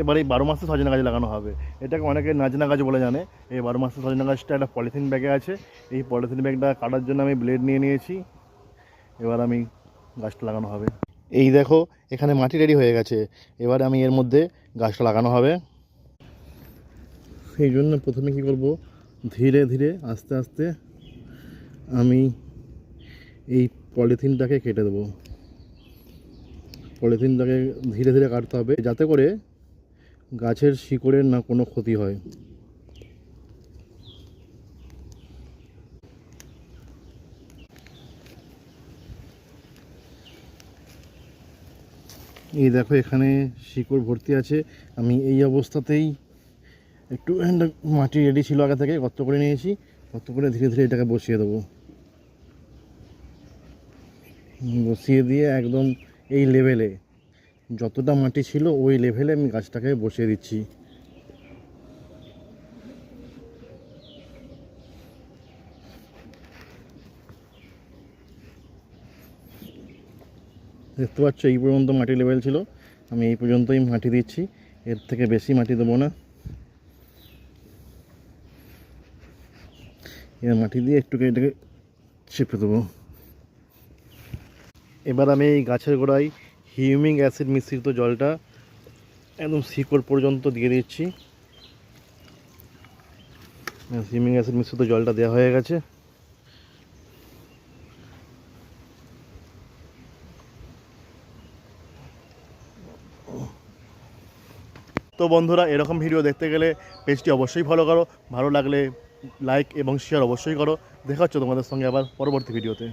এবার এই 12 মাসে সজনা গাছ লাগানো হবে। এটাকে অনেকে নাজনা গাছ বলে জানে। এই 12 মাসে সজনা গাছটা একটা পলিথিন ব্যাগে আছে। এই পলিথিন ব্যাগটা কাটার জন্য আমি ব্লেড নিয়ে নিয়েছি। এবার আমি গাছটা লাগানো হবে। এই দেখো এখানে মাটি রেডি হয়ে গেছে। এবার আমি এর মধ্যে গাছটা লাগানো হবে। সেই জন্য প্রথমে কী করব, ধীরে ধীরে আস্তে আস্তে আমি এই পলিথিনটাকে কেটে দেবো। পলিথিনটাকে ধীরে ধীরে কাটতে হবে যাতে করে গাছের শিকড়ের না কোনো ক্ষতি হয়। এই দেখো এখানে শিকড় ভর্তি আছে। আমি এই অবস্থাতেই একটু মাটি রেডি ছিল আগে থেকে, গর্ত করে নিয়েছি। গর্ত করে ধীরে ধীরে এটাকে বসিয়ে দেবো। বসিয়ে দিয়ে একদম এই লেভেলে যতটা মাটি ছিল ওই লেভেলে আমি গাছটাকে বসিয়ে দিচ্ছি। দেখতে পাচ্ছ এই পর্যন্ত মাটি লেভেল ছিল, আমি এই পর্যন্তই মাটি দিচ্ছি, এর থেকে বেশি মাটি দেবো না। এর মাটি দিয়ে একটু এটাকে চেপে দেবো। এবার আমি এই গাছের গোড়ায় হিউমিক অ্যাসিড মিশ্রিত জলটা একদম শিকড় পর্যন্ত দিয়ে দিচ্ছি। হিউমিক অ্যাসিড মিশ্রিত জলটা দেওয়া হয়ে গেছে। তো বন্ধুরা, এরকম ভিডিও দেখতে গেলে পেজটি অবশ্যই ফলো করো, ভালো লাগলে লাইক এবং শেয়ার অবশ্যই করো। দেখা হচ্ছে তোমাদের সঙ্গে আবার পরবর্তী ভিডিওতে।